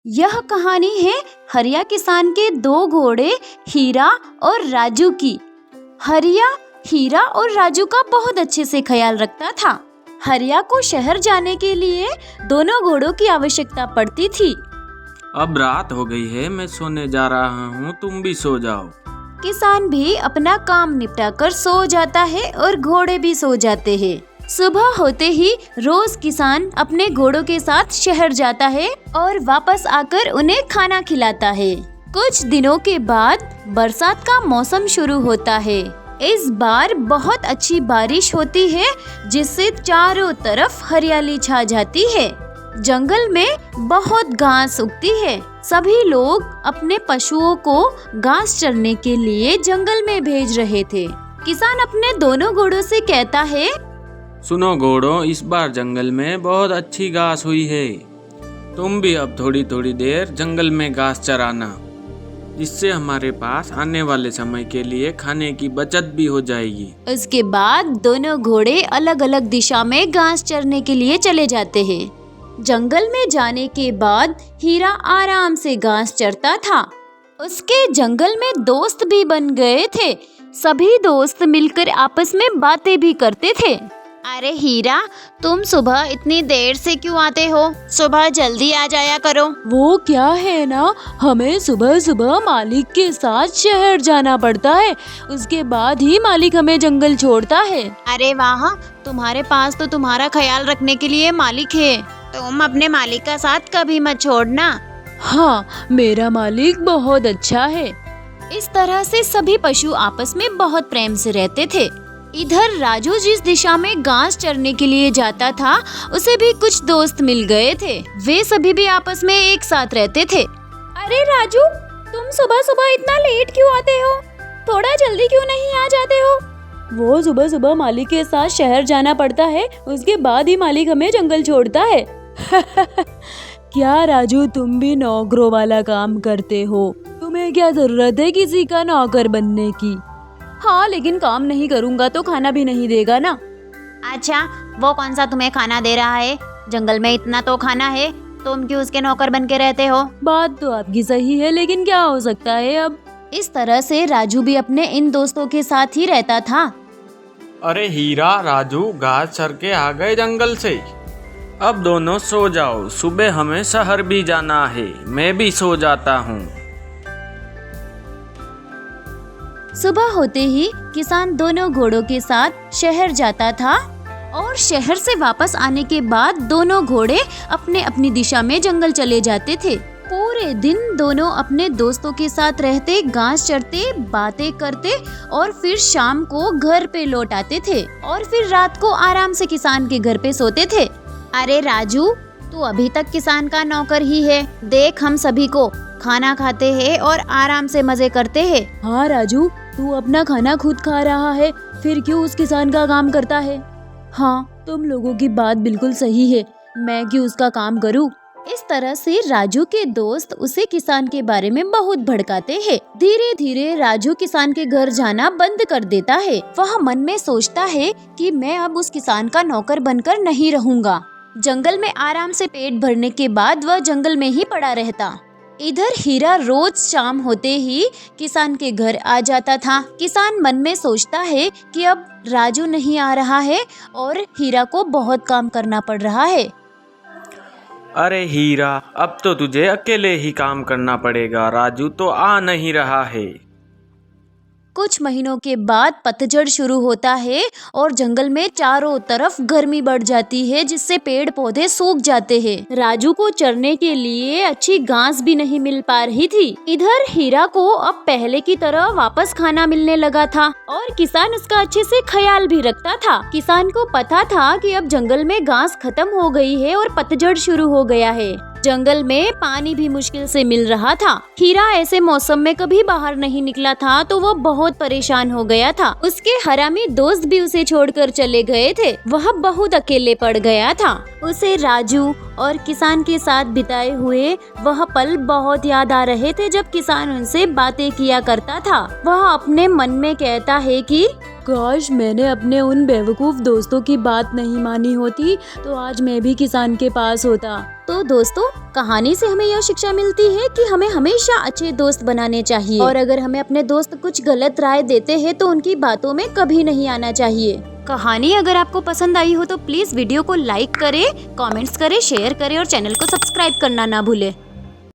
यह कहानी है हरिया किसान के दो घोड़े हीरा और राजू की। हरिया हीरा और राजू का बहुत अच्छे से ख्याल रखता था। हरिया को शहर जाने के लिए दोनों घोड़ों की आवश्यकता पड़ती थी। अब रात हो गई है, मैं सोने जा रहा हूँ, तुम भी सो जाओ। किसान भी अपना काम निपटाकर सो जाता है और घोड़े भी सो जाते हैं। सुबह होते ही रोज किसान अपने घोड़ों के साथ शहर जाता है और वापस आकर उन्हें खाना खिलाता है। कुछ दिनों के बाद बरसात का मौसम शुरू होता है। इस बार बहुत अच्छी बारिश होती है जिससे चारों तरफ हरियाली छा जाती है। जंगल में बहुत घास उगती है। सभी लोग अपने पशुओं को घास चरने के लिए जंगल में भेज रहे थे। किसान अपने दोनों घोड़ों से कहता है, सुनो घोड़ों, इस बार जंगल में बहुत अच्छी घास हुई है। तुम भी अब थोड़ी थोड़ी देर जंगल में घास चराना, जिससे हमारे पास आने वाले समय के लिए खाने की बचत भी हो जाएगी। उसके बाद दोनों घोड़े अलग अलग दिशा में घास चरने के लिए चले जाते हैं। जंगल में जाने के बाद हीरा आराम से घास चरता था। उसके जंगल में दोस्त भी बन गए थे। सभी दोस्त मिलकर आपस में बातें भी करते थे। अरे हीरा, तुम सुबह इतनी देर से क्यों आते हो? सुबह जल्दी आ जाया करो। वो क्या है ना, हमें सुबह सुबह मालिक के साथ शहर जाना पड़ता है। उसके बाद ही मालिक हमें जंगल छोड़ता है। अरे वाह, तुम्हारे पास तो तुम्हारा ख्याल रखने के लिए मालिक है। तुम अपने मालिक का साथ कभी मत छोड़ना। हाँ, मेरा मालिक बहुत अच्छा है। इस तरह से सभी पशु आपस में बहुत प्रेम से रहते थे। इधर राजू जिस दिशा में घास चरने के लिए जाता था, उसे भी कुछ दोस्त मिल गए थे। वे सभी भी आपस में एक साथ रहते थे। अरे राजू, तुम सुबह सुबह इतना लेट क्यों आते हो? थोड़ा जल्दी क्यों नहीं आ जाते हो? वो सुबह सुबह मालिक के साथ शहर जाना पड़ता है, उसके बाद ही मालिक हमें जंगल छोड़ता है। क्या राजू, तुम भी नौकरों वाला काम करते हो? तुम्हें क्या जरूरत है किसी का नौकर बनने की? हाँ, लेकिन काम नहीं करूँगा तो खाना भी नहीं देगा ना। अच्छा, वो कौन सा तुम्हें खाना दे रहा है? जंगल में इतना तो खाना है, तुम क्यों उसके नौकर बन के रहते हो? बात तो आपकी सही है, लेकिन क्या हो सकता है अब। इस तरह से राजू भी अपने इन दोस्तों के साथ ही रहता था। अरे हीरा, राजू घास चर के आ गए जंगल से। अब दोनों सो जाओ, सुबह हमें शहर भी जाना है। मैं भी सो जाता हूँ। सुबह होते ही किसान दोनों घोड़ों के साथ शहर जाता था और शहर से वापस आने के बाद दोनों घोड़े अपने अपनी दिशा में जंगल चले जाते थे। पूरे दिन दोनों अपने दोस्तों के साथ रहते, घास चरते, बातें करते और फिर शाम को घर पे लौट आते थे और फिर रात को आराम से किसान के घर पे सोते थे। अरे राजू, तू अभी तक किसान का नौकर ही है। देख, हम सभी को खाना खाते हैं और आराम से मजे करते हैं। हाँ राजू, तू अपना खाना खुद खा रहा है, फिर क्यों उस किसान का काम करता है? हाँ, तुम लोगों की बात बिल्कुल सही है, मैं क्यों उसका काम करूँ? इस तरह से राजू के दोस्त उसे किसान के बारे में बहुत भड़काते हैं। धीरे धीरे राजू किसान के घर जाना बंद कर देता है। वह मन में सोचता है कि मैं अब उस किसान का नौकर बनकर नहीं रहूंगा। जंगल में आराम से पेट भरने के बाद वह जंगल में ही पड़ा रहता। इधर हीरा रोज शाम होते ही किसान के घर आ जाता था। किसान मन में सोचता है कि अब राजू नहीं आ रहा है और हीरा को बहुत काम करना पड़ रहा है। अरे हीरा, अब तो तुझे अकेले ही काम करना पड़ेगा। राजू तो आ नहीं रहा है। कुछ महीनों के बाद पतझड़ शुरू होता है और जंगल में चारों तरफ गर्मी बढ़ जाती है, जिससे पेड़ पौधे सूख जाते हैं। राजू को चरने के लिए अच्छी घास भी नहीं मिल पा रही थी। इधर हीरा को अब पहले की तरह वापस खाना मिलने लगा था और किसान उसका अच्छे से ख्याल भी रखता था। किसान को पता था कि अब जंगल में घास खत्म हो गई है और पतझड़ शुरू हो गया है। जंगल में पानी भी मुश्किल से मिल रहा था। हीरा ऐसे मौसम में कभी बाहर नहीं निकला था तो वो बहुत परेशान हो गया था। उसके हरामी दोस्त भी उसे छोड़कर चले गए थे। वह बहुत अकेले पड़ गया था। उसे राजू और किसान के साथ बिताए हुए वह पल बहुत याद आ रहे थे, जब किसान उनसे बातें किया करता था। वह अपने मन में कहता है कि काश मैंने अपने उन बेवकूफ दोस्तों की बात नहीं मानी होती तो आज मैं भी किसान के पास होता। तो दोस्तों, कहानी से हमें यह शिक्षा मिलती है कि हमें हमेशा अच्छे दोस्त बनाने चाहिए और अगर हमें अपने दोस्त कुछ गलत राय देते हैं तो उनकी बातों में कभी नहीं आना चाहिए। कहानी अगर आपको पसंद आई हो तो प्लीज वीडियो को लाइक करें, कमेंट्स करें, शेयर करें और चैनल को सब्सक्राइब करना ना भूलें।